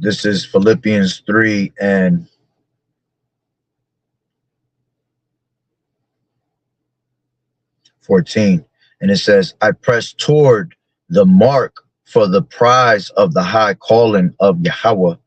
This is Philippians 3 and 14. And it says, I press toward the mark for the prize of the high calling of Yahweh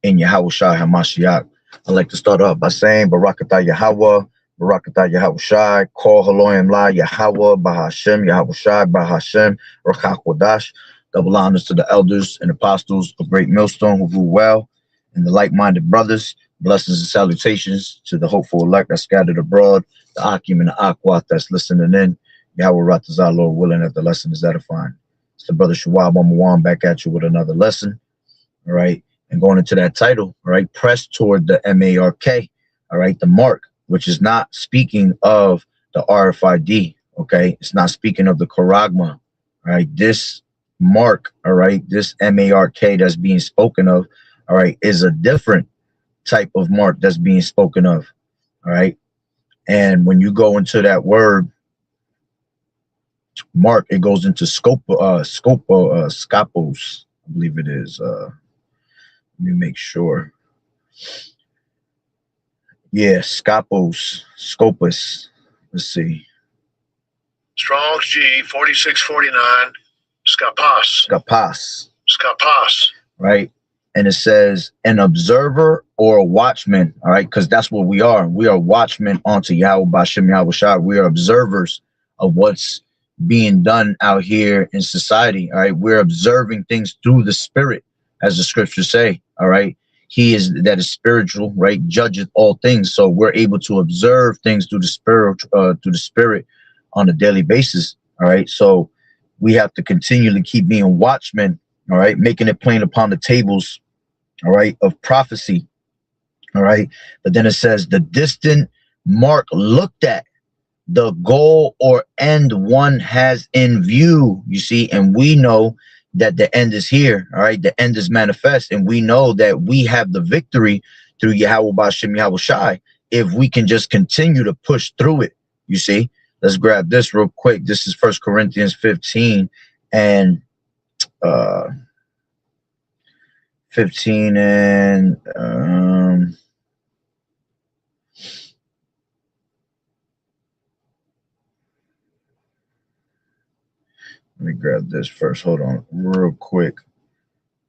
in Yahweh Shai HaMashiach. I'd like to start off by saying, Barakatah Yahweh, Barakatah Yahweh Shai, Kol Haloim La Yahweh, Bahashem, Yahweh Shai, Bahashem, Rakach Wadash. Double honors to the elders and apostles of Great Millstone who rule well, and the like-minded brothers. Blessings and salutations to the hopeful elect that scattered abroad, the Akim and the Aquat that's listening in. Yahweh Ratazah, Lord willing, that the lesson is edifying. It's the brother Shawab Amawan back at you with another lesson. All right. And going into that title, all right, press toward the MARK, all right, the mark, which is not speaking of the RFID, okay? It's not speaking of the Charagma, all right? This mark, all right, this MARK that's being spoken of, all right, is a different type of mark that's being spoken of, all right? And when you go into that word, mark, it goes into scopos, I believe it is. Let me make sure. Yeah, scopus. Let's see. Strong's G 4649. Scapas. Right. And it says an observer or a watchman. All right, because that's what we are. We are watchmen onto Yahweh Bashem Yahweh Shai. We are observers of what's being done out here in society. All right, we're observing things through the spirit, as the scriptures say. All right, he is that is spiritual, right? Judgeth all things. So we're able to observe things through the spirit on a daily basis. All right, so we have to continually keep being watchmen. All right, making it plain upon the tables, all right, of prophecy. All right, but then it says the distant mark looked at, the goal or end one has in view, you see, and we know that the end is here. All right, the end is manifest, and we know that we have the victory through Yahweh Bashem Yahweh Shai if we can just continue to push through it. You see, let's grab this real quick. This is 1 Corinthians 15 and 15 and let me grab this first. Hold on real quick.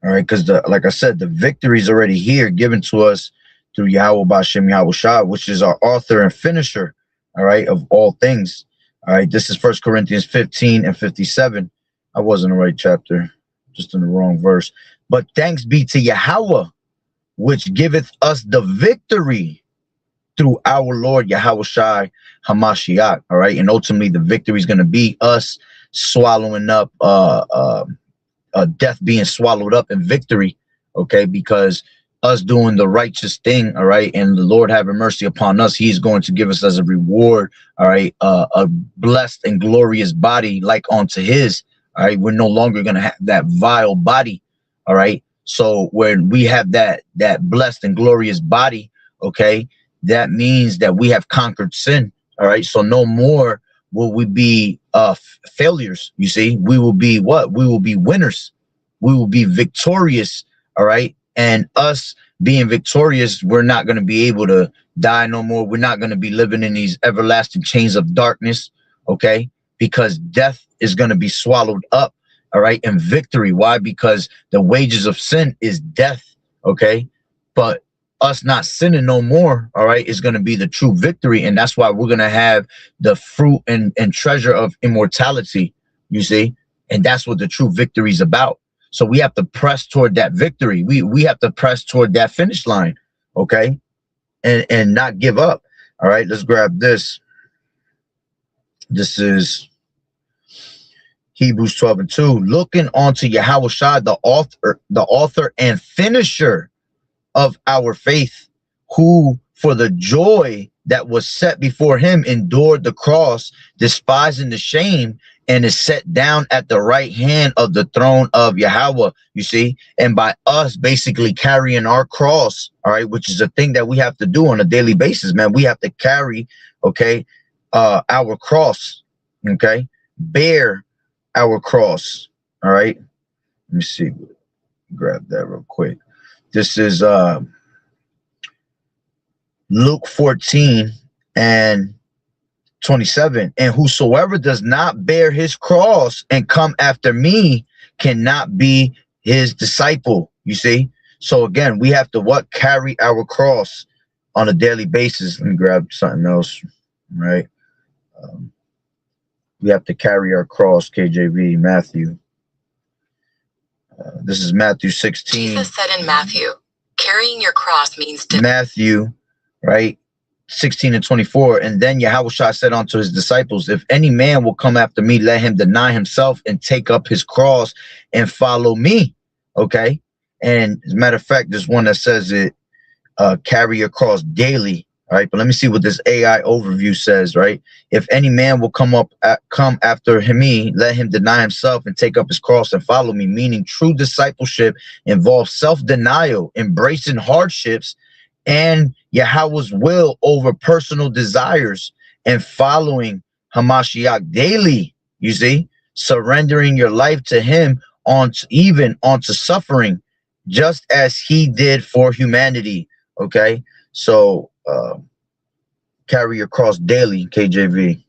All right, because like I said, the victory is already here, given to us through Yahweh Bashem Yahweh Shai, which is our author and finisher, all right, of all things. All right, this is 1 Corinthians 15 and 57. I was in the right chapter, just in the wrong verse. But thanks be to Yahweh, which giveth us the victory through our Lord Yahweh Shai HaMashiach. All right, and ultimately the victory is going to be us swallowing up death, being swallowed up in victory, okay, because us doing the righteous thing, all right, and the Lord having mercy upon us, he's going to give us as a reward, all right, a blessed and glorious body like unto his. All right, we're no longer going to have that vile body. All right, so when we have that blessed and glorious body, okay, that means that we have conquered sin. All right, so no more will we be failures. You see, we will be what? We will be winners. We will be victorious. All right, and us being victorious, we're not going to be able to die no more. We're not going to be living in these everlasting chains of darkness, okay, because death is going to be swallowed up, all right, in victory. Why? Because the wages of sin is death, okay, but us not sinning no more, all right, is going to be the true victory. And that's why we're going to have the fruit and treasure of immortality, you see, and that's what the true victory is about. So we have to press toward that victory. We have to press toward that finish line, okay, and not give up. All right, let's grab this. This is Hebrews 12 and 2. Looking onto Yahweh Shai, the author and finisher of our faith, who for the joy that was set before him endured the cross, despising the shame, and is set down at the right hand of the throne of Yahweh. You see, and by us basically carrying our cross, all right, which is a thing that we have to do on a daily basis, man. We have to carry, okay, our cross, okay, bear our cross. All right, let me see, grab that real quick. This is Luke 14 and 27. And whosoever does not bear his cross and come after me cannot be his disciple. You see? So again, we have to what? Carry our cross on a daily basis. Let me grab something else, right? We have to carry our cross, KJV, Matthew. This is Matthew 16. Jesus said in Matthew, carrying your cross means Matthew, right? 16 and 24. And then Yahushua said unto his disciples, if any man will come after me, let him deny himself and take up his cross and follow me. Okay. And as a matter of fact, there's one that says it, carry your cross daily. All right. But let me see what this AI overview says, right? If any man will come after me, let him deny himself and take up his cross and follow me. Meaning true discipleship involves self-denial, embracing hardships and Yahweh's will over personal desires, and following Hamashiach daily. You see, surrendering your life to him even onto suffering, just as he did for humanity. Okay. So, carry your cross daily, KJV.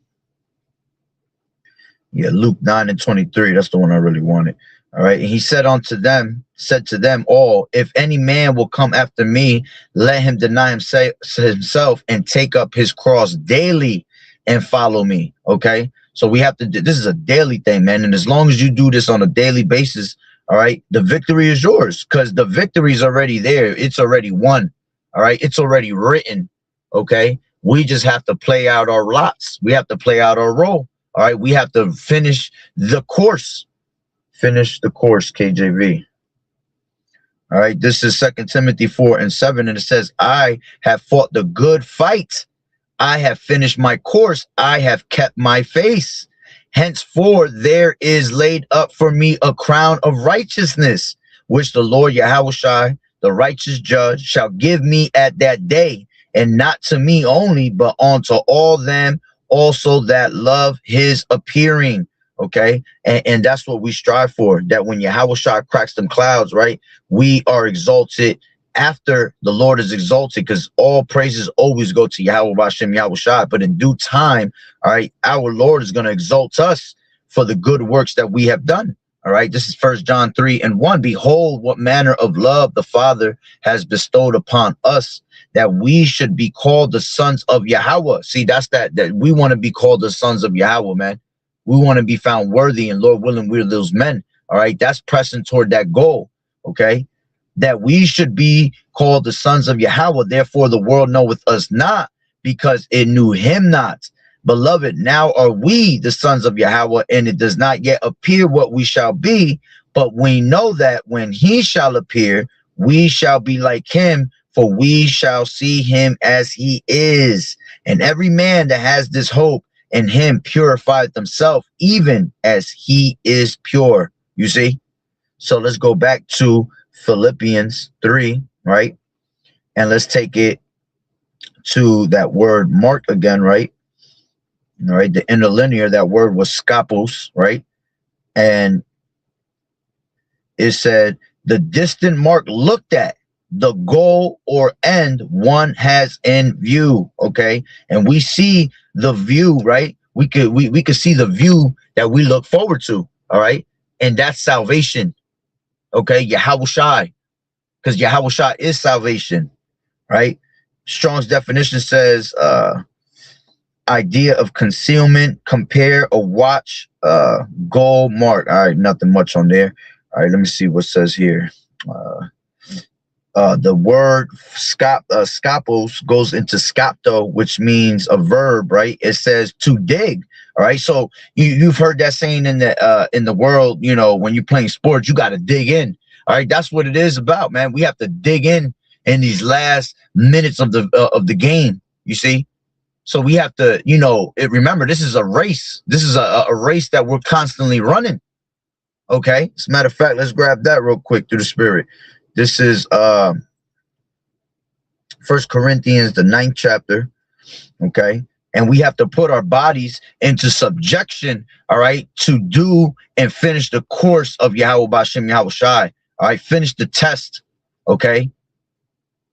Yeah, Luke 9 and 23. That's the one I really wanted. All right. And he said to them all, if any man will come after me, let him deny himself and take up his cross daily and follow me. Okay. So we have to do, this is a daily thing, man. And as long as you do this on a daily basis, all right, the victory is yours, because the victory is already there. It's already won. All right. It's already written. Okay. We just have to play out our lots. We have to play out our role. All right. We have to finish the course. Finish the course, KJV. All right. This is 2 Timothy 4 and 7. And it says, I have fought the good fight. I have finished my course. I have kept my faith. Henceforth, there is laid up for me a crown of righteousness, which the Lord Yahushua, the righteous judge, shall give me at that day, and not to me only, but unto all them also that love his appearing. Okay. And that's what we strive for, that when Yahushua cracks them clouds, right, we are exalted after the Lord is exalted, because all praises always go to Yahweh Bashem Yahushua. But in due time, all right, our Lord is going to exalt us for the good works that we have done. All right, this is 1 John 3 and 1. Behold, what manner of love the Father has bestowed upon us, that we should be called the sons of Yahweh. See, that's that we want to be called the sons of Yahweh, man. We want to be found worthy, and Lord willing, we're those men. All right, that's pressing toward that goal. Okay, that we should be called the sons of Yahweh. Therefore, the world knoweth us not, because it knew him not. Beloved, now are we the sons of Yahweh, and it does not yet appear what we shall be, but we know that when he shall appear, we shall be like him, for we shall see him as he is. And every man that has this hope in him purifieth himself, even as he is pure. You see? So let's go back to Philippians 3, right? And let's take it to that word mark again, right? All right, the interlinear, that word was skopos, right? And it said, the distant mark looked at, the goal or end one has in view. Okay, and we see the view, right? We could see the view that we look forward to. All right, and that's salvation. Okay, Yahushua, because Yahushua is salvation, right? Strong's definition says idea of concealment, compare a watch, goal, mark. All right, nothing much on there. All right, let me see what it says here. The word skopos goes into skopto, which means a verb, right? It says to dig. All right, so you've heard that saying in the world, you know, when you're playing sports, you got to dig in. All right, that's what it is about, man. We have to dig in these last minutes of the game. You see, so we have to, you know, remember, this is a race. This is a race that we're constantly running. Okay, as a matter of fact, let's grab that real quick through the Spirit. This is 1 Corinthians, the 9th chapter. Okay, and we have to put our bodies into subjection, all right, to do and finish the course of Yahweh Bashem Yahushai. All right, finish the test. Okay,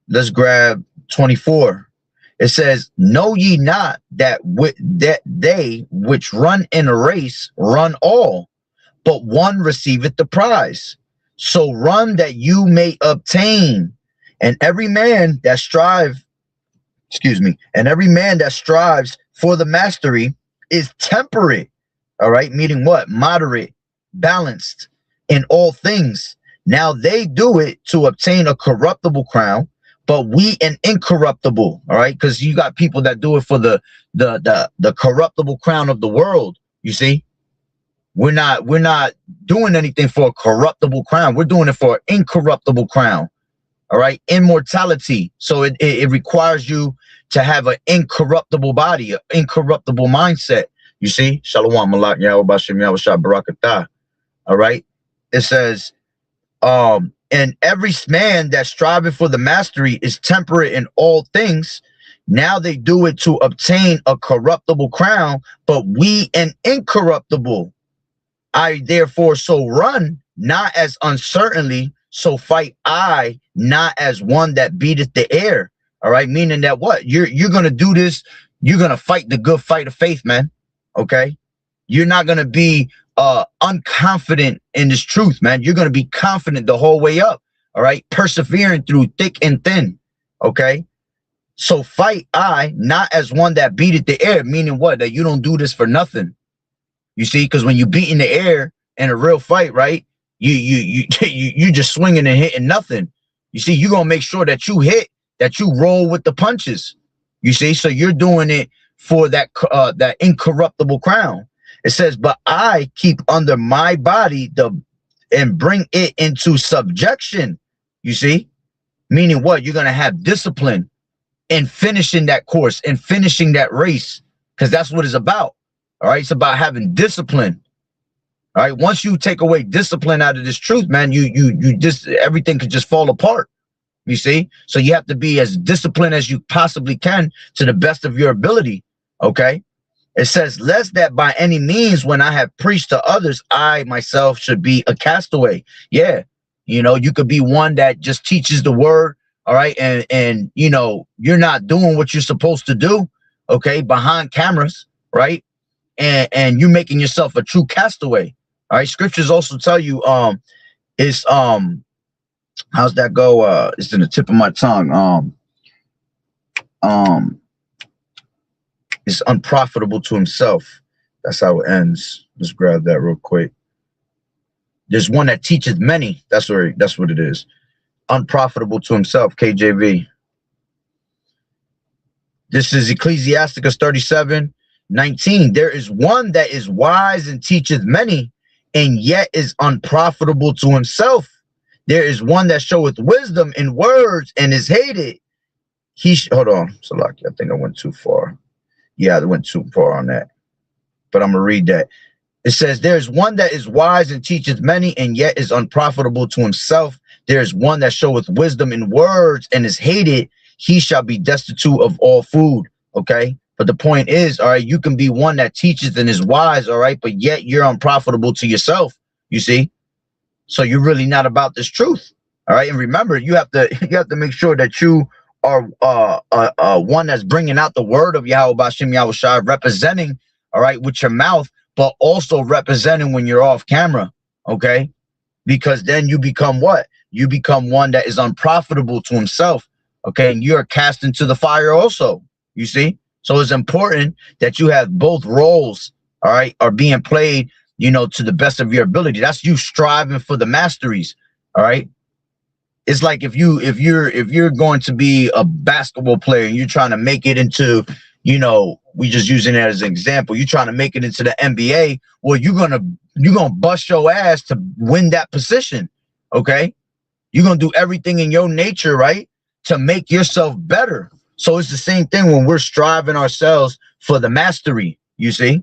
Let's grab 24. It says, know ye not that that they which run in a race run all, but one receiveth the prize. So run that you may obtain. And every man that strives for the mastery is temperate. All right, meaning what? Moderate, balanced in all things. Now they do it to obtain a corruptible crown, but we an incorruptible. All right, because you got people that do it for the corruptible crown of the world. You see, we're not doing anything for a corruptible crown. We're doing it for an incorruptible crown. All right, immortality. So it requires you to have an incorruptible body, an incorruptible mindset. You see, Shalom Malak Yahweh Bashem Yahweh Shah Barakatah. All right, it says, and every man that striveth for the mastery is temperate in all things. Now they do it to obtain a corruptible crown, but we an incorruptible. I therefore so run, not as uncertainly, so fight I, not as one that beateth the air. All right, meaning that what? You're gonna do this, you're gonna fight the good fight of faith, man. Okay, you're not gonna be unconfident in this truth, man. You're gonna be confident the whole way up. All right, persevering through thick and thin. Okay, so fight I, not as one that beateth the air, meaning what? That you don't do this for nothing. You see, because when you beat in the air in a real fight, right? You just swinging and hitting nothing. You see, you're gonna make sure that you hit, that you roll with the punches. You see, so you're doing it for that that incorruptible crown. It says, but I keep under my body and bring it into subjection. You see, meaning what? You're gonna have discipline in finishing that course and finishing that race, because that's what it's about. All right, it's about having discipline. All right, once you take away discipline out of this truth, man, you just, everything could just fall apart. You see, so you have to be as disciplined as you possibly can to the best of your ability. Okay, it says, lest that by any means when I have preached to others, I myself should be a castaway. Yeah, you know, you could be one that just teaches the word. All right, and you know, you're not doing what you're supposed to do. Okay, behind cameras, right? And you're making yourself a true castaway. All right, scriptures also tell you it's how's that go? It's in the tip of my tongue. It's unprofitable to himself. That's how it ends. Let's grab that real quick. There's one that teaches many. That's what it is. Unprofitable to himself, KJV. This is Ecclesiasticus 37:19. There is one that is wise and teacheth many, and yet is unprofitable to himself. There is one that showeth wisdom in words and is hated. Hold on, Salaki, I think I went too far. Yeah, I went too far on that. But I'm gonna read that. It says, there is one that is wise and teacheth many, and yet is unprofitable to himself. There is one that showeth wisdom in words and is hated. He shall be destitute of all food. Okay. But the point is, all right, you can be one that teaches and is wise, all right, but yet you're unprofitable to yourself, you see? So you're really not about this truth, all right? And remember, you have to make sure that you are one that's bringing out the word of Yahweh Bashem Yahweh Shai, representing, all right, with your mouth, but also representing when you're off camera, okay? Because then you become what? You become one that is unprofitable to himself, okay? And you're cast into the fire also, you see? So it's important that you have both roles, all right, are being played, you know, to the best of your ability. That's you striving for the masteries, all right? It's like if you're going to be a basketball player and you're trying to make it into, you know, we just using that as an example, you're trying to make it into the NBA, well, you're gonna bust your ass to win that position, okay? You're gonna do everything in your nature, right, to make yourself better. So it's the same thing when we're striving ourselves for the mastery, you see?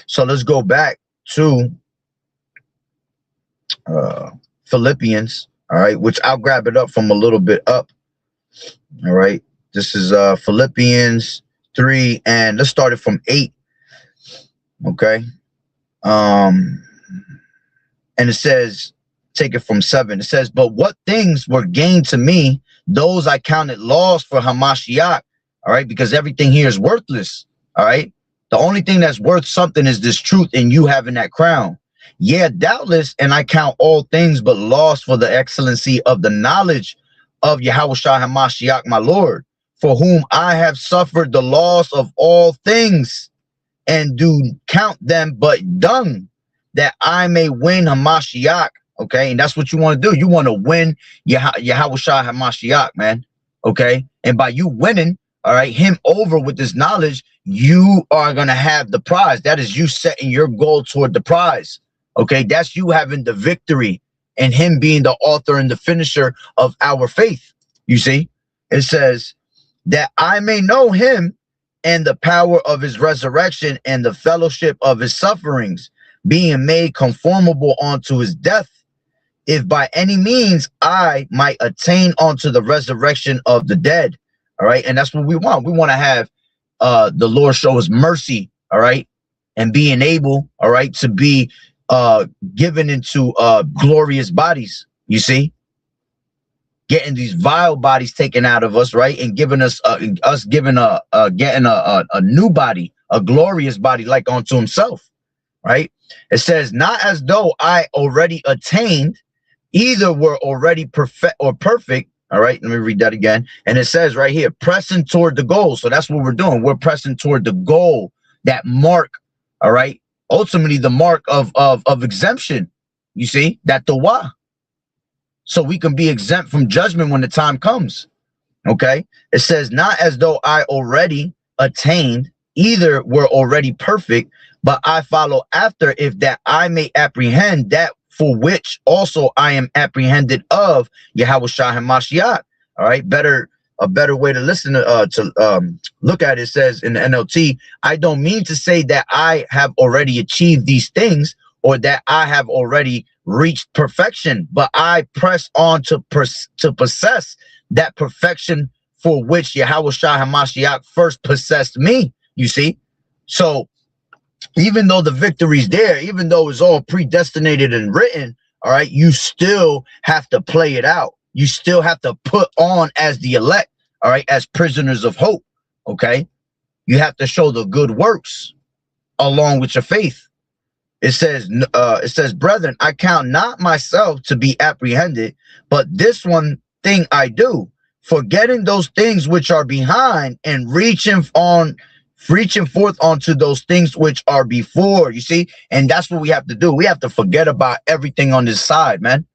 So let's go back to Philippians, all right, which I'll grab it up from a little bit up, all right? This is Philippians 3, and let's start it from 8, okay? And it says, take it from 7. It says, but what things were gained to me, those I counted loss for Hamashiach, all right, because everything here is worthless, all right. The only thing that's worth something is this truth and you having that crown. Yeah, doubtless, and I count all things but loss for the excellency of the knowledge of Yahushua Hamashiach, my Lord, for whom I have suffered the loss of all things, and do count them but dung, that I may win Hamashiach. Okay, and that's what you want to do. You want to win Yahushua Hamashiach, man. Okay, and by you winning, all right, him over with this knowledge, you are going to have the prize. That is you setting your goal toward the prize. Okay, that's you having the victory and him being the author and the finisher of our faith. You see, it says that I may know him and the power of his resurrection and the fellowship of his sufferings, being made conformable unto his death, if by any means I might attain unto the resurrection of the dead. All right, and that's what we want. We want to have the Lord show us mercy, all right, and being able, all right, to be given into glorious bodies. You see, getting these vile bodies taken out of us, right, and giving us getting a new body, a glorious body like unto himself, right? It says, not as though I already attained, either were already perfect. All right, let me read that again. And it says right here, pressing toward the goal. So that's what we're doing. We're pressing toward the goal, that mark. All right, ultimately the mark of exemption. You see, that Tawah. So we can be exempt from judgment when the time comes. Okay, it says, not as though I already attained, either were already perfect, but I follow after, if that I may apprehend that for which also I am apprehended of Yahushua Hamashiach. All right, a better way to listen to look at it says in the NLT, I don't mean to say that I have already achieved these things or that I have already reached perfection, but I press on to possess that perfection for which Yahushua Hamashiach first possessed me. You see, so even though the victory's there, even though it's all predestinated and written, all right, you still have to play it out. You still have to put on as the elect, all right, as prisoners of hope. Okay, you have to show the good works along with your faith. It says, brethren, I count not myself to be apprehended, but this one thing I do, forgetting those things which are behind and reaching forth onto those things which are before. You see, and that's what we have to do. We have to forget about everything on this side, man,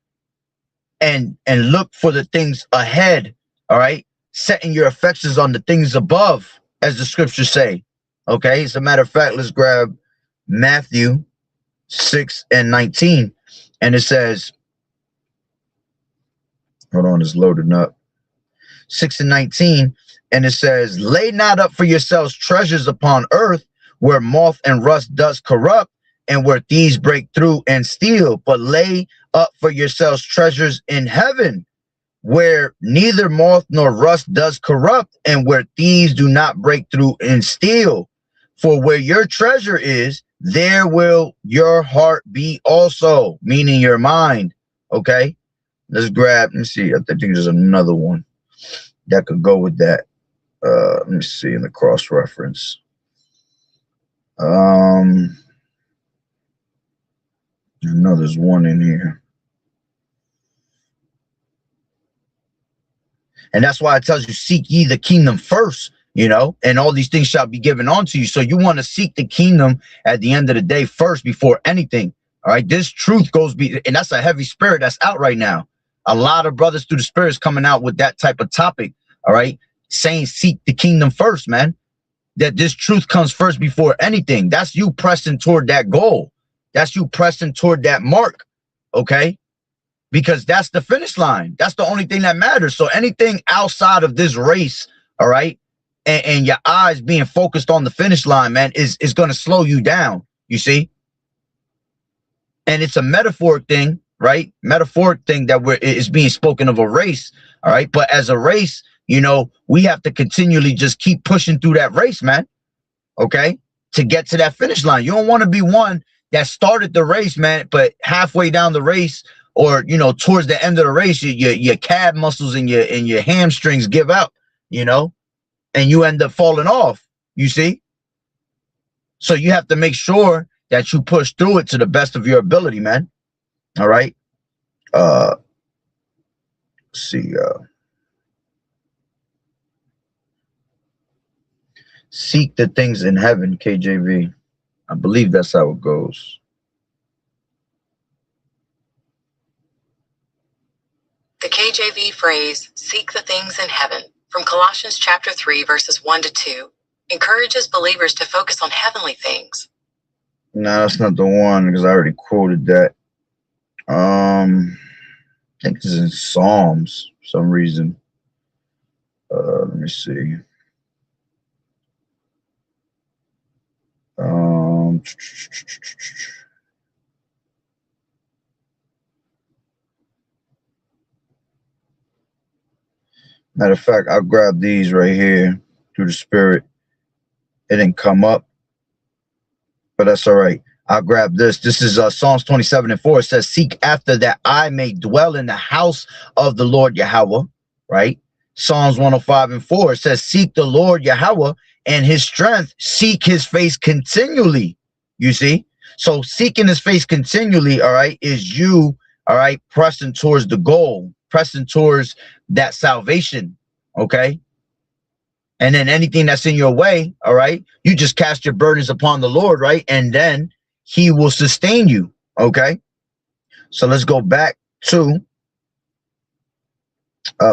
and look for the things ahead. All right, setting your affections on the things above, as the scriptures say. Okay, as a matter of fact, let's grab Matthew 6:19, and it says, hold on, it's loading up. 6:19, and it says, lay not up for yourselves treasures upon earth, where moth and rust does corrupt, and where thieves break through and steal, but lay up for yourselves treasures in heaven, where neither moth nor rust does corrupt, and where thieves do not break through and steal. For where your treasure is, there will your heart be also, meaning your mind. Okay, let's grab, let me see, I think there's another one that could go with that. Let me see in the cross reference. I know there's one in here. And that's why it tells you, seek ye the kingdom first, you know, and all these things shall be given unto you. So you want to seek the kingdom at the end of the day first before anything. All right, this truth goes and that's a heavy spirit that's out right now. A lot of brothers through the spirits coming out with that type of topic. All right, saying seek the kingdom first, man. That this truth comes first before anything. That's you pressing toward that goal. That's you pressing toward that mark. Okay, because that's the finish line. That's the only thing that matters. So anything outside of this race, all right, and your eyes being focused on the finish line, man, is going to slow you down. You see, and it's a metaphoric thing, right? Metaphoric thing that is being spoken of a race. All right, but as a race, you know, we have to continually just keep pushing through that race, man. Okay, to get to that finish line. You don't want to be one that started the race, man, but halfway down the race, or you know, towards the end of the race, your calf muscles and your hamstrings give out, you know, and you end up falling off. You see, so you have to make sure that you push through it to the best of your ability, man. All right. Let's see. Seek the things in heaven, KJV. I believe that's how it goes. The KJV phrase, seek the things in heaven, from Colossians chapter 3, verses 1 to 2, encourages believers to focus on heavenly things. No, that's not the one, because I already quoted that. I think it's in Psalms for some reason. Let me see. Matter of fact, I'll grab these right here through the Spirit. It didn't come up, but that's all right. I'll grab this. This is Psalms 27:4. It says, seek after that I may dwell in the house of the Lord Yahweh, right? Psalms 105:4. It says, seek the Lord Yahweh and his strength, seek his face continually. You see? So seeking his face continually, all right, is you, all right, pressing towards the goal, pressing towards that salvation, okay? And then anything that's in your way, all right, you just cast your burdens upon the Lord, right? And then he will sustain you, okay? So let's go back to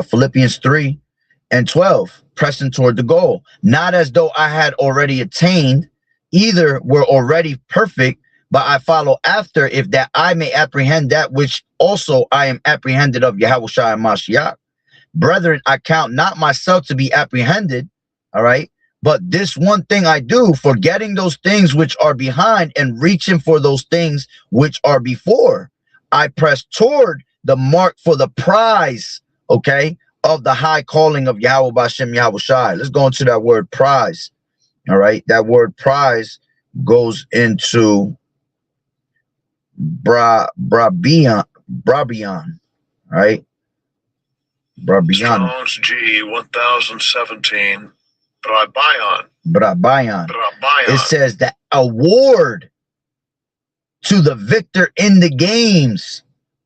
Philippians 3:12, pressing toward the goal, not as though I had already attained, either were already perfect, but I follow after, if that I may apprehend that which also I am apprehended of Yahushua and Mashiach. Brethren, I count not myself to be apprehended, all right, but this one thing I do, forgetting those things which are behind and reaching for those things which are before, I press toward the mark for the prize, okay, of the high calling of Yahweh Bashem Yahushua. Let's go into that word prize. All right, that word prize goes into Brabian, right? Brabian. Strong's G 1017. Brabian. It says the award to the victor in the games,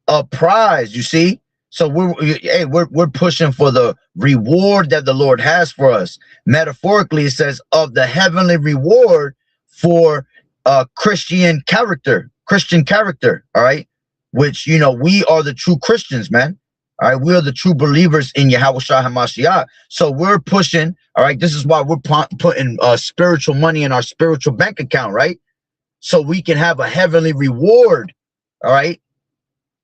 a prize. You see, so we're pushing for the reward that the Lord has for us. Metaphorically, it says of the heavenly reward for Christian character. All right, which, you know, we are the true Christians, man. All right, we are the true believers in Yahushua HaMashiach. So we're pushing. All right, this is why we're putting spiritual money in our spiritual bank account, right? So we can have a heavenly reward. All right,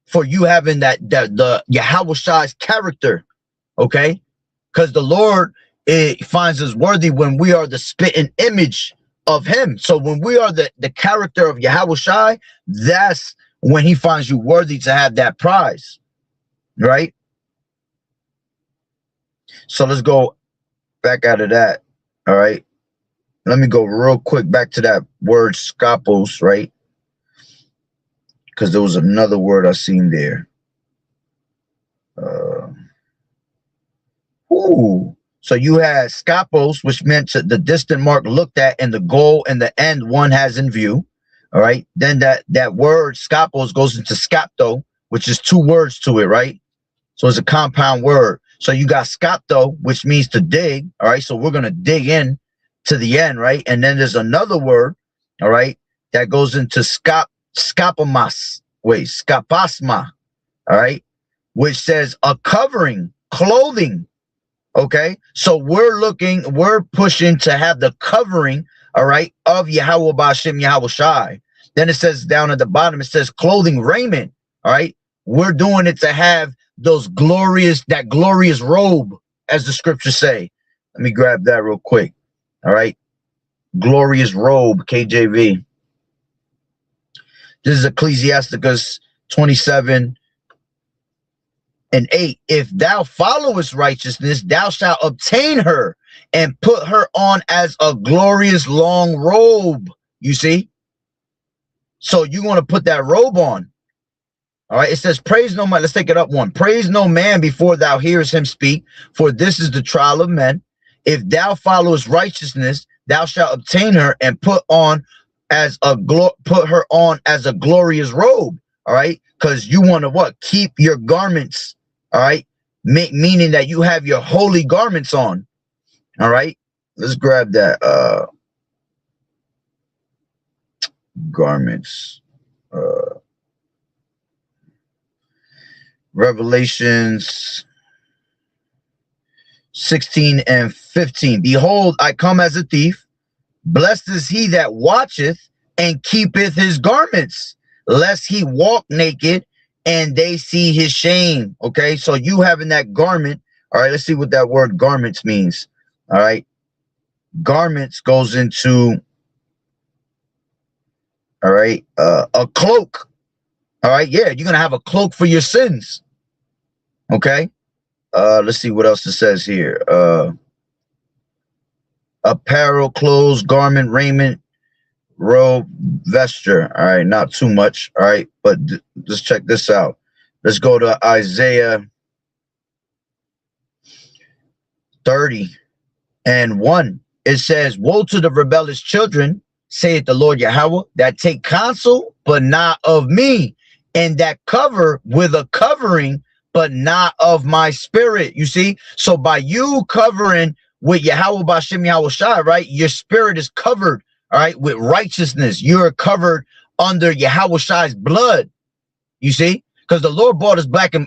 for you having the Yahushua's character, okay? Because the Lord finds us worthy when we are the spitting image of him. So when we are the character of Yahushua, that's when he finds you worthy to have that prize, right? So let's go back out of that. All right, let me go real quick back to that word scopos, right? Because there was another word I seen there. So you had scopos, which meant the distant mark looked at, and the goal and the end one has in view. All right. Then that word scopos goes into scapto, which is two words to it, right? So it's a compound word. So you got scapto, which means to dig. All right. So we're gonna dig in to the end, right? And then there's another word, all right, that goes into skapasma, all right, which says a covering, clothing. Okay, so we're pushing to have the covering, all right, of Yahweh Bashem Yahushai. Then it says down at the bottom, it says clothing, raiment. All right, we're doing it to have that glorious robe, as the scriptures say. Let me grab that real quick. All right, glorious robe, KJV. This is Ecclesiasticus 27:8. If thou followest righteousness, thou shalt obtain her and put her on as a glorious long robe. You see? So you want to put that robe on. All right, it says, praise no man. Let's take it up one. Praise no man before thou hearest him speak, for this is the trial of men. If thou followest righteousness, thou shalt obtain her and put her on as a glorious robe. All right, because you want to what? Keep your garments. All right, meaning that you have your holy garments on. All right, let's grab that. Garments. Revelations 16 and 15. Behold, I come as a thief. Blessed is he that watcheth and keepeth his garments, lest he walk naked and they see his shame. Okay, so you having that garment. All right, let's see what that word garments means. All right, garments goes into, all right, a cloak. All right, yeah, you're gonna have a cloak for your sins. Okay, let's see what else it says here. Apparel, clothes, garment, raiment, robe, vesture. All right, not too much. All right, but let's check this out. Let's go to Isaiah 30:1. It says, woe to the rebellious children, saith the Lord Yahweh, that take counsel, but not of me, and that cover with a covering, but not of my spirit. You see, so by you covering with Yahweh Bashem Yahweh Shai, right, your spirit is covered, all right, with righteousness. You're covered under Yahweh Shai's blood. You see, because the Lord bought us back in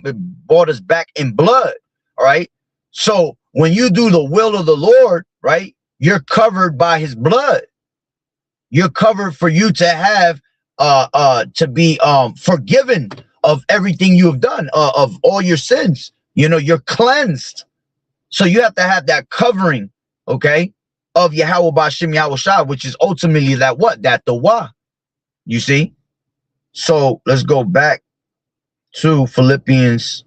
blood. All right, so when you do the will of the Lord, right, you're covered by his blood. You're covered for you to have to be forgiven of everything you have done, of all your sins. You know, you're cleansed. So you have to have that covering, okay, of Yahweh Bashem Yahweh Shai, which is ultimately that what? That the Wah. You see? So let's go back to Philippians.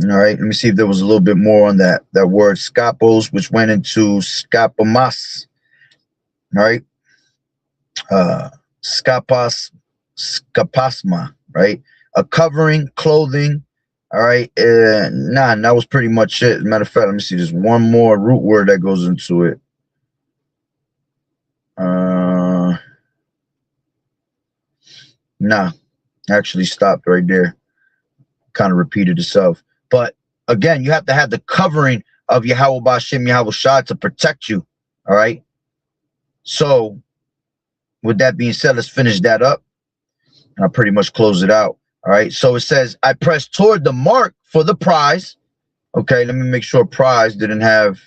All right, let me see if there was a little bit more on that word skapos, which went into skapamas. All right, skapasma, right? A covering, clothing. All right, that was pretty much it. As a matter of fact, let me see. There's one more root word that goes into it. Actually stopped right there. Kind of repeated itself. But again, you have to have the covering of Yahweh Bashem Yahweh Shai to protect you. All right. So with that being said, let's finish that up. I'll pretty much close it out. All right, so it says, I press toward the mark for the prize. Okay, let me make sure prize didn't have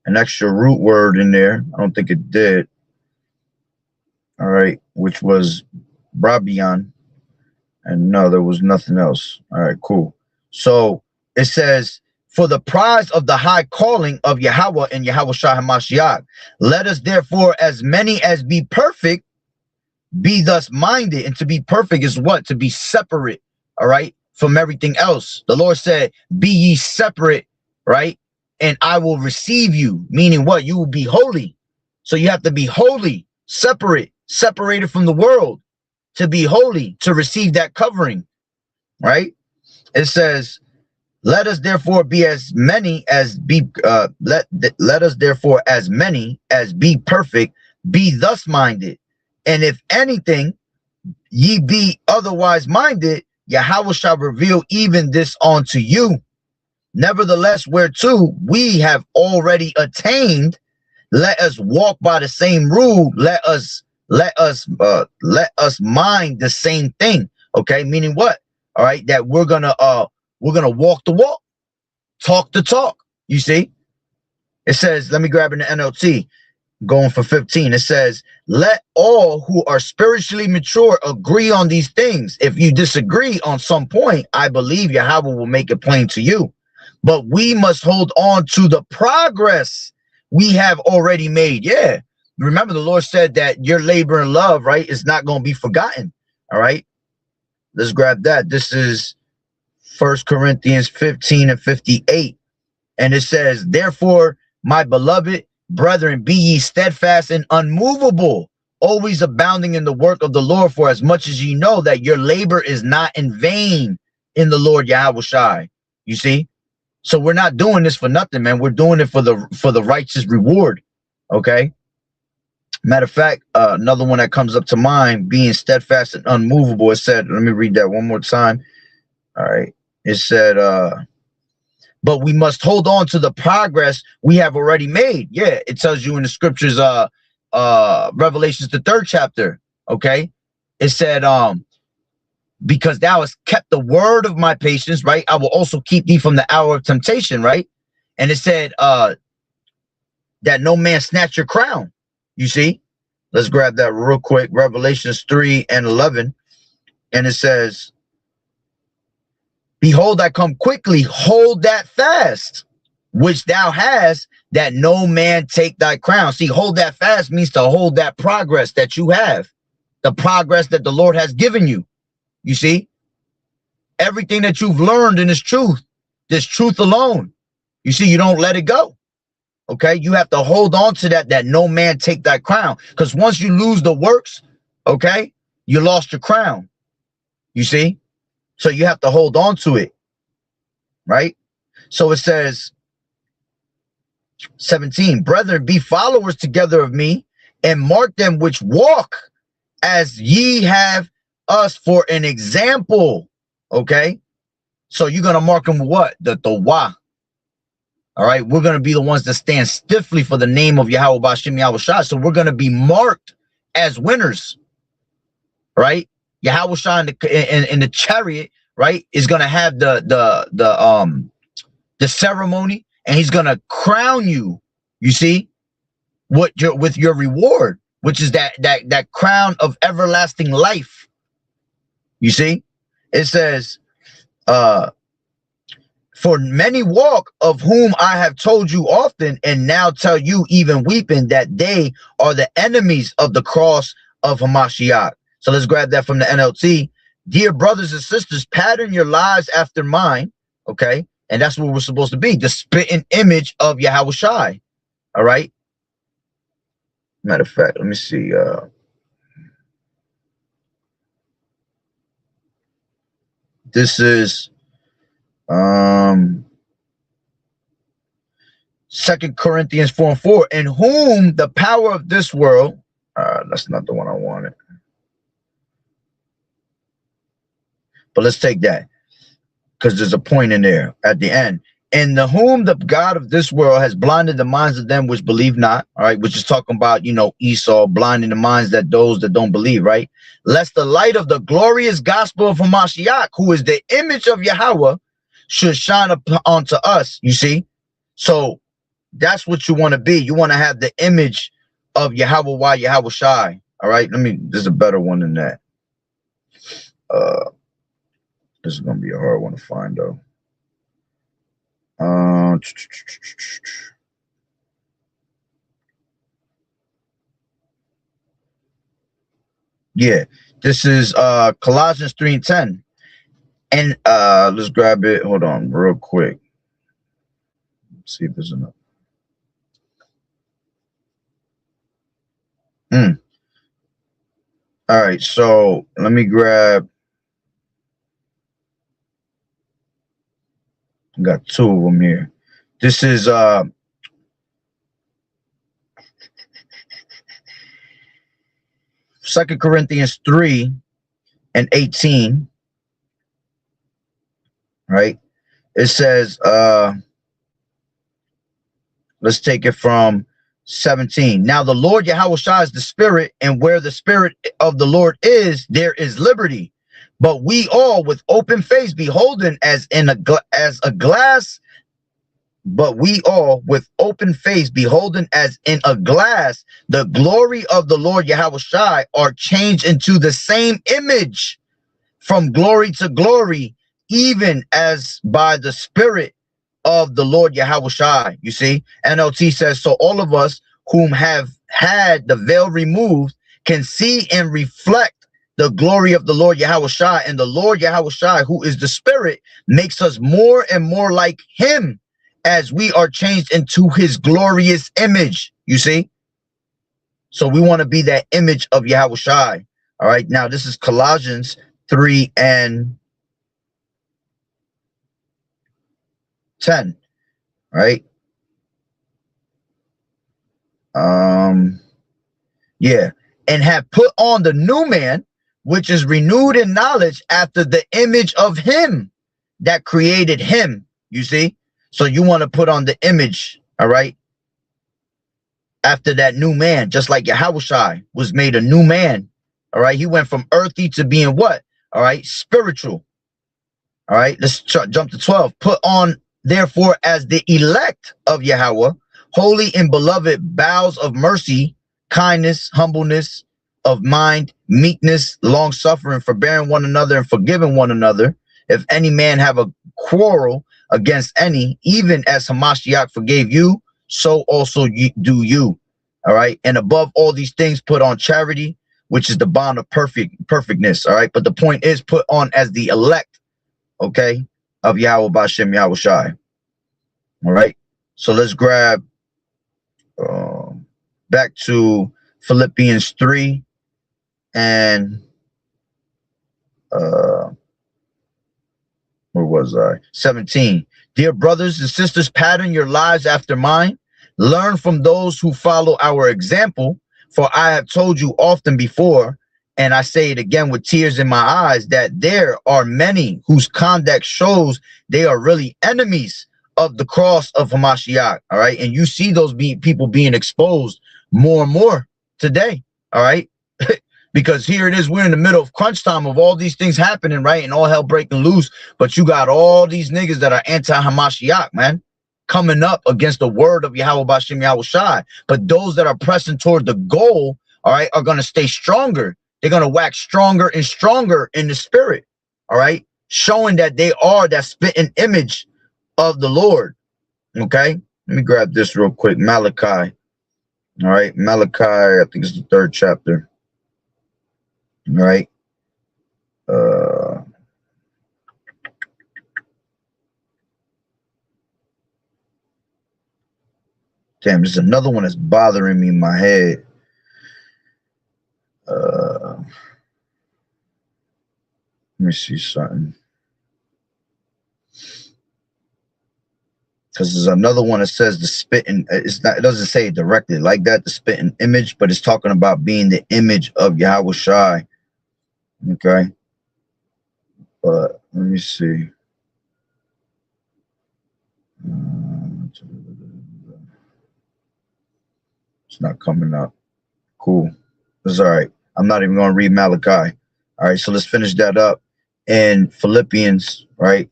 an extra root word in there. I don't think it did. All right, which was Brabian. And no, there was nothing else. All right, cool. So it says, for the prize of the high calling of Yahweh and Yahweh Shai HaMashiach, let us therefore, as many as be perfect, be thus minded. And to be perfect is what? To be separate, all right, from everything else. The Lord said, be ye separate, right, and I will receive you, meaning what? You will be holy. So you have to be holy, separated from the world, to be holy, to receive that covering, right? It says, let us therefore be as many as be let us therefore as many as be perfect, be thus minded. And if anything ye be otherwise minded, Yahweh shall reveal even this unto you. Nevertheless, whereto we have already attained, let us walk by the same rule. Let us mind the same thing. Okay, meaning what? All right, that we're gonna walk the walk, talk the talk. You see, it says, let me grab in the NLT. Going for 15, it says, let all who are spiritually mature agree on these things. If you disagree on some point, I believe Yahweh will make it plain to you. But we must hold on to the progress we have already made. Yeah. Remember, the Lord said that your labor and love, right, is not going to be forgotten. All right. Let's grab that. This is 1 Corinthians 15:58. And it says, therefore, my beloved brethren, be ye steadfast and unmovable, always abounding in the work of the Lord, for as much as you know that your labor is not in vain in the Lord Yahweh Shai. You see? So we're not doing this for nothing, man. We're doing it for the righteous reward. Okay. Matter of fact, another one that comes up to mind, being steadfast and unmovable. It said, let me read that one more time. All right. It said, but we must hold on to the progress we have already made. Yeah, it tells you in the scriptures, Revelations, the 3rd chapter. Okay. It said, because thou hast kept the word of my patience, right? I will also keep thee from the hour of temptation, right? And it said, that no man snatch your crown. You see? Let's grab that real quick. Revelations 3:11. And it says, behold, I come quickly, hold that fast, which thou hast, that no man take thy crown. See, hold that fast means to hold that progress that you have, the progress that the Lord has given you. You see? Everything that you've learned in this truth alone. You see, you don't let it go. Okay, you have to hold on to that no man take that crown. Because once you lose the works, okay, you lost your crown. You see? So you have to hold on to it. Right? So it says, 17, brethren, be followers together of me, and mark them which walk as ye have us for an example. Okay? So you're going to mark them with what? The Torah. All right, we're going to be the ones that stand stiffly for the name of Yahweh Bashim Yahweh Shai. So we're going to be marked as winners, right? Yahweh Shai in the chariot, right, is going to have the ceremony, and he's going to crown you. You see, with your reward, which is that crown of everlasting life. You see, it says, for many walk, of whom I have told you often, and now tell you even weeping, that they are the enemies of the cross of Hamashiach. So let's grab that from the NLT. Dear brothers and sisters, pattern your lives after mine. Okay. And that's what we're supposed to be, the spitting image of Yahweh Shai. All right. Matter of fact, let me see. This is 2 Corinthians 4:4, in whom the power of this world, that's not the one I wanted, but let's take that, because there's a point in there at the end. In the whom the God of this world has blinded the minds of them which believe not. All right, which is talking about, you know, Esau blinding the minds that those that don't believe, right? Lest the light of the glorious gospel of Hamashiach, who is the image of Yahweh, should shine up onto us. You see? So that's what you want to be. You want to have the image of Yahweh Yahweh Shai. All right, there's a better one than that. This is gonna be a hard one to find though. Yeah, this is Colossians 3:10. And let's grab it. Hold on real quick. Let's see if there's enough. All right, so let me grab. I got 2 of them here. This is 2 Corinthians 3:18. Right? It says, let's take it from 17. Now the Lord Yahweh Shai is the Spirit, and where the Spirit of the Lord is, there is liberty. But we all, with open face, beholding as a glass, but we all, with open face, beholding as in a glass, the glory of the Lord Yahweh Shai, are changed into the same image from glory to glory, even as by the Spirit of the Lord Yahweh Shai. You see, NLT says, so all of us whom have had the veil removed can see and reflect the glory of the Lord Yahweh Shai, and the Lord Yahweh Shai, who is the Spirit, makes us more and more like him as we are changed into his glorious image. You see? So we want to be that image of Yahweh Shai. All right. Now this is Colossians 3 and 10. Right. Yeah. And have put on the new man, which is renewed in knowledge after the image of him that created him. You see? So you want to put on the image, all right, after that new man, just like Yahushua was made a new man. All right. He went from earthy to being what? All right. Spiritual. All right. Let's jump to 12. Put on, therefore, as the elect of Yahweh, holy and beloved, bowels of mercy, kindness, humbleness of mind, meekness, long suffering, forbearing one another and forgiving one another. If any man have a quarrel against any, even as Hamashiach forgave you, so also do you. All right. And above all these things, put on charity, which is the bond of perfectness. All right. But the point is, put on as the elect, okay, of Yahweh Bashem Yahweh Shai. All right. So let's grab back to Philippians 3 and where was I? 17. Dear brothers and sisters, pattern your lives after mine. Learn from those who follow our example. For I have told you often before, and I say it again with tears in my eyes, that there are many whose conduct shows they are really enemies of the cross of Hamashiach. All right. And you see those people being exposed more and more today. All right. Because here it is, we're in the middle of crunch time of all these things happening, right? And all hell breaking loose. But you got all these niggas that are anti-Hamashiach, man, coming up against the word of Yahweh Bashem Yahweh Shai. But those that are pressing toward the goal, all right, are going to stay stronger. They're going to wax stronger and stronger in the spirit, all right? Showing that they are that spitting image of the Lord, okay? Let me grab this real quick. Malachi, all right? Malachi, I think it's the 3rd chapter. All right. Damn, there's another one that's bothering me in my head. Let me see something. Because there's another one that says the spitting, it's not, it doesn't say it directly like that, the spitting image, but it's talking about being the image of Yahweh Shai. Okay. But let me see. It's not coming up. Cool. It's all right. I'm not even going to read Malachi. All right. So let's finish that up in Philippians, right?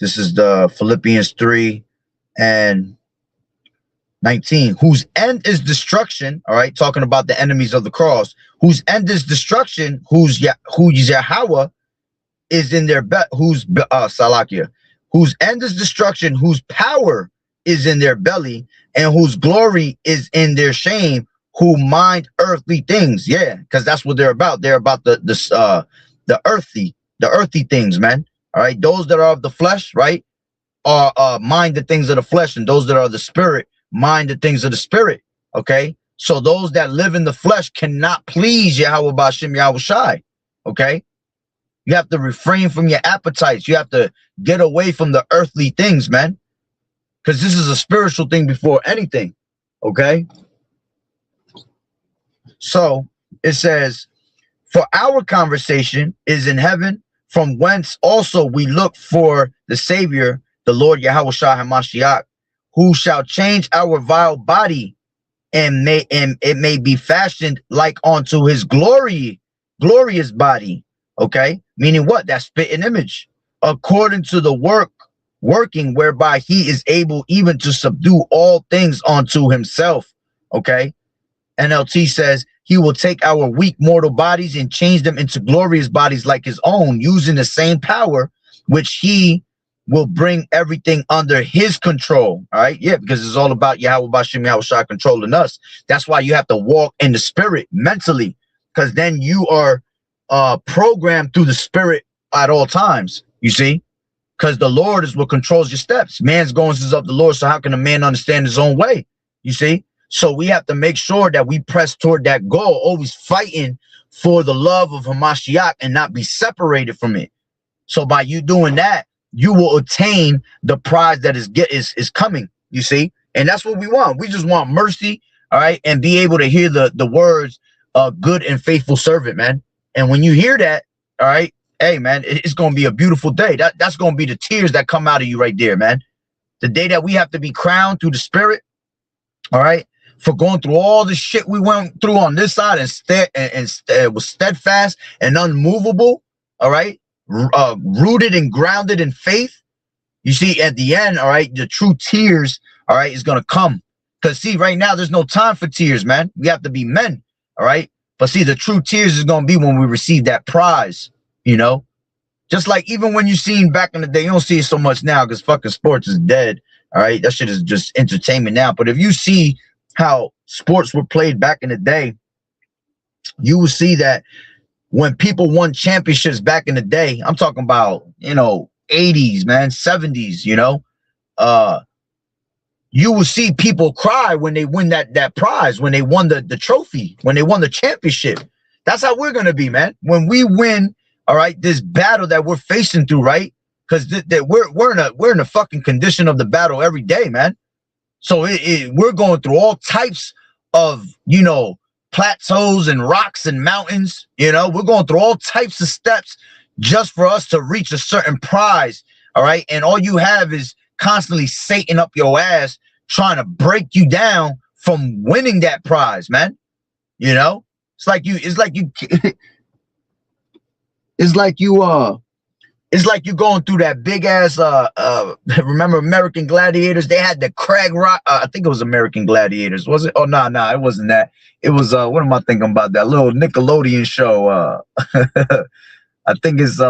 This is the Philippians 3 and 19, whose end is destruction. All right. Talking about the enemies of the cross, whose end is destruction, whose Yahweh is in their Salakia, whose end is destruction, whose power is in their belly, and whose glory is in their shame, who mind earthly things. Yeah, because that's what they're about. They're about the earthy things, man. All right. Those that are of the flesh, right, are mind the things of the flesh, and those that are the spirit mind the things of the spirit. Okay. So those that live in the flesh cannot please Yahweh Bashem Yahweh Shai. Okay. You have to refrain from your appetites. You have to get away from the earthly things, man. Because this is a spiritual thing before anything. Okay. So it says, for our conversation is in heaven, from whence also we look for the Savior, the Lord Yahweh Shai HaMashiach, who shall change our vile body and it may be fashioned like unto his glorious body. Okay. Meaning what? That spitting image, according to the working whereby he is able even to subdue all things unto himself. Okay. NLT says he will take our weak mortal bodies and change them into glorious bodies like his own, using the same power which he will bring everything under his control. All right. Yeah, because it's all about Yahweh Bashem Yahweh Shai controlling us. That's why you have to walk in the spirit mentally, because then you are programmed through the spirit at all times. You see, because the Lord is what controls your steps. Man's goings is of the Lord. So how can a man understand his own way? You see, So we have to make sure that we press toward that goal, always fighting for the love of Hamashiach and not be separated from it. So by you doing that, you will attain the prize that is coming, you see? And that's what we want. We just want mercy, all right, and be able to hear the words, good and faithful servant, man. And when you hear that, all right, hey, man, it's going to be a beautiful day. That's going to be the tears that come out of you right there, man. The day that we have to be crowned through the Spirit, all right, for going through all the shit we went through on this side and was steadfast and unmovable, all right, rooted and grounded in faith. You see, at the end, all right, the true tears, all right, is going to come. Because, see, right now, there's no time for tears, man. We have to be men, all right? But, see, the true tears is going to be when we receive that prize, you know? Just like even when you seen back in the day, you don't see it so much now because fucking sports is dead, all right? That shit is just entertainment now. But if you see how sports were played back in the day, you will see that when people won championships back in the day, I'm talking about, you know, 80s, man, 70s, you know, you will see people cry when they win that prize, when they won the trophy, when they won the championship. That's how we're going to be, man. When we win, all right, this battle that we're facing through, right? Because we're in a fucking condition of the battle every day, man. So we're going through all types of, you know, plateaus and rocks and mountains, you know, we're going through all types of steps just for us to reach a certain prize, all right? And all you have is constantly Satan up your ass trying to break you down from winning that prize, man. You know, it's like you going through that big ass remember American Gladiators? They had the Crag Rock, I think it was American Gladiators, was it? Oh no, it wasn't that. It was what am I thinking about? That little Nickelodeon show. I think it's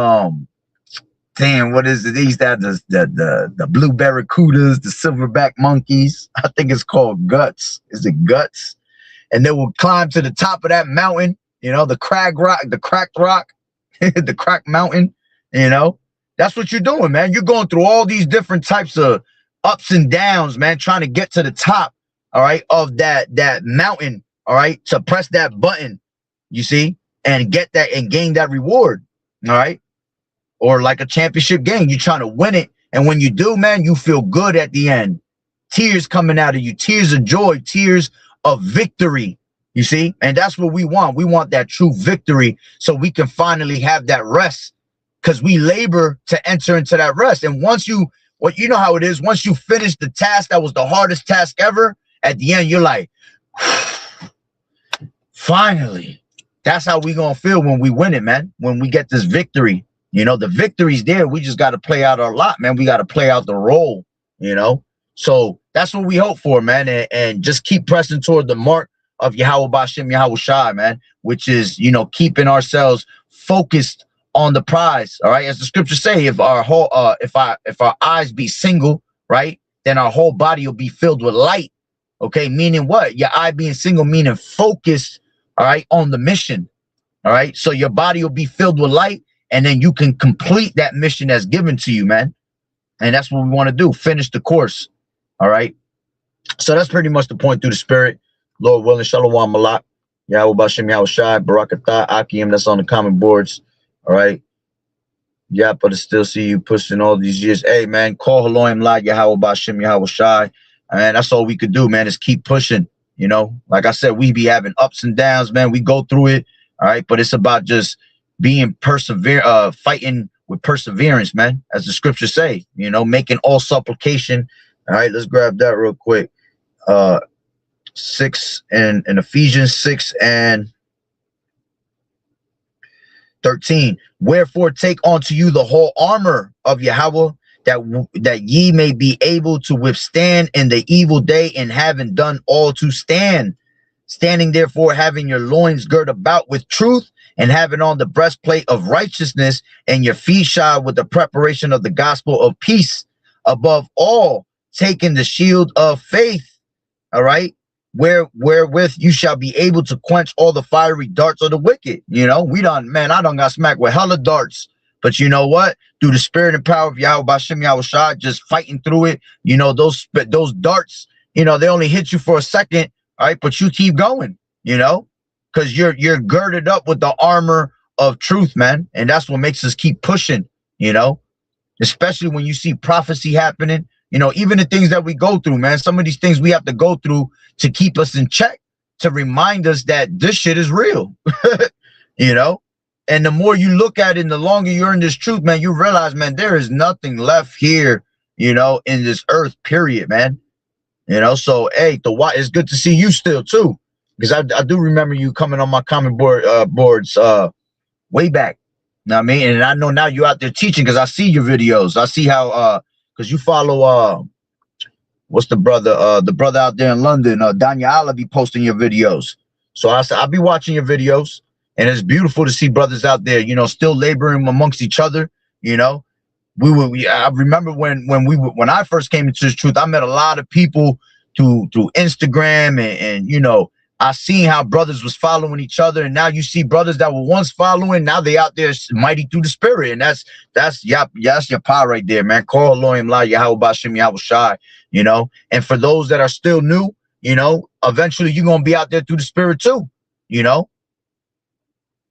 damn, what is it? They used to have the blue barracudas, the silverback monkeys. I think it's called Guts. Is it Guts? And they will climb to the top of that mountain, you know, the Crag Rock, the Cracked Rock, the Crack Mountain, you know. That's what you're doing, man. You're going through all these different types of ups and downs, man, trying to get to the top, all right, of that mountain, all right, to press that button, you see, and get that and gain that reward, all right? Or like a championship game, you're trying to win it. And when you do, man, you feel good at the end. Tears coming out of you, tears of joy, tears of victory, you see? And that's what we want. We want that true victory so we can finally have that rest, because we labor to enter into that rest. And once you know how it is, once you finish the task that was the hardest task ever, at the end, you're like, finally. That's how we gonna feel when we win it, man. When we get this victory, you know, the victory's there. We just got to play out our lot, man. We got to play out the role, you know. So that's what we hope for, man. And just keep pressing toward the mark of Yahweh B'Shem Yahweh Shai, man, which is, you know, keeping ourselves focused on the prize. All right, as the scriptures say, if our whole if our eyes be single, right, then our whole body will be filled with light. Okay, meaning what? Your eye being single, meaning focused, all right, on the mission. All right, so your body will be filled with light, and then you can complete that mission that's given to you, man. And that's what we want to do, finish the course. All right, so that's pretty much the point through the Spirit. Lord willing, Shalom Malak, Yahweh B'Shem Yahweh Shai, Barakatah, Akim, that's on the comment boards. All right. Yeah, but I still see you pushing all these years. Hey, man, call Elohim La, Yahweh B'Shem Yahweh Shai. And that's all we could do, man, is keep pushing. You know, like I said, we be having ups and downs, man. We go through it. All right. But it's about just being fighting with perseverance, man, as the scriptures say, you know, making all supplication. All right. Let's grab that real quick. 6 and Ephesians 6 and 13. Wherefore take unto you the whole armor of Yahweh, that ye may be able to withstand in the evil day, and having done all to stand. Standing therefore, having your loins girt about with truth, and having on the breastplate of righteousness, and your feet shod with the preparation of the gospel of peace. Above all, taking the shield of faith, all right, wherewith you shall be able to quench all the fiery darts of the wicked. You know, I done got smacked with hella darts. But you know what? Through the Spirit and power of Yahweh B'Shem Yahweh Shai, just fighting through it. You know, those darts, you know, they only hit you for a second, all right, but you keep going, you know, because you're girded up with the armor of truth, man. And that's what makes us keep pushing, you know, especially when you see prophecy happening, you know, even the things that we go through, man. Some of these things we have to go through to keep us in check, to remind us that this shit is real, you know. And the more you look at it and the longer you're in this truth, man, you realize, man, there is nothing left here, you know, in this earth, period, man. You know, so, hey, it's good to see you still, too, because I do remember you coming on my comment boards way back. You know what I mean? And I know now you're out there teaching because I see your videos. I see how, because you follow, what's the brother out there in London, Daniel Allah be posting your videos. So I'll be watching your videos. And it's beautiful to see brothers out there, you know, still laboring amongst each other. You know, I remember when I first came into this truth, I met a lot of people through Instagram and you know, I seen how brothers was following each other. And now you see brothers that were once following, now they out there mighty through the spirit. And that's your power right there, man. Call Elohim La Yahweh Bashim Yahweh Shai, you know. And for those that are still new, you know, eventually you're gonna be out there through the spirit too, you know.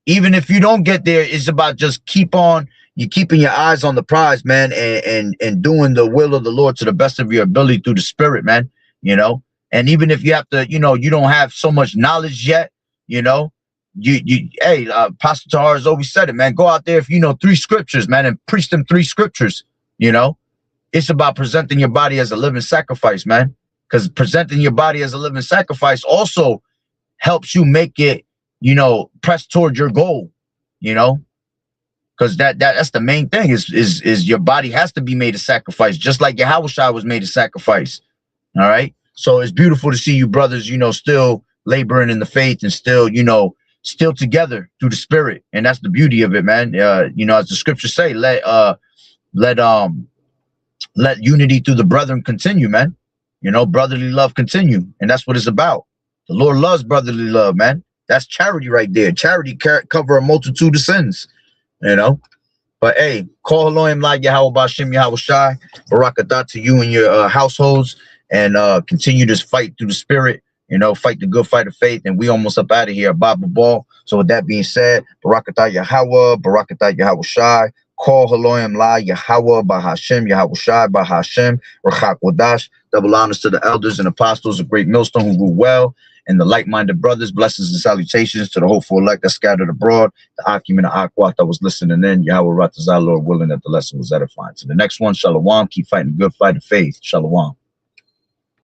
Even if you don't get there, it's about just keeping your eyes on the prize, man, and doing the will of the Lord to the best of your ability through the spirit, man, you know. And even if you have to, you know, you don't have so much knowledge yet, you know, hey, Pastor Tahar has always said it, man, go out there if you know 3 scriptures, man, and preach them 3 scriptures, you know. It's about presenting your body as a living sacrifice, man, because presenting your body as a living sacrifice also helps you make it, you know, press toward your goal, you know, because that's the main thing is your body has to be made a sacrifice, just like Yahweh Shai was made a sacrifice. All right. So it's beautiful to see you brothers, you know, still laboring in the faith and still, you know, still together through the spirit. And that's the beauty of it, man. You know, as the scriptures say, let unity through the brethren continue, man. You know, brotherly love continue. And that's what it's about. The Lord loves brotherly love, man. That's charity right there. Charity cover a multitude of sins, you know. But hey, call Elohim La Yahweh Bashim Yahweh Shai, Barakatat to you and your households, and continue this fight through the spirit, you know, fight the good fight of faith. And we almost up out of here, Baba Ball. So with that being said, Barakatat Yahweh, Barakatat Yahweh Shai, call Elohim La Yahweh Bahashem Yahweh Shai Bahashem Rachak Wadash. Double honors to the elders and apostles of Great Millstone who grew well, and the like-minded brothers. Blessings and salutations to the hopeful elect that scattered abroad, the Akim and the Akwat that was listening in. Yahweh Ratazah, Lord willing that the lesson was edifying. To the next one, Shalom. Keep fighting the good fight of faith. Shalom.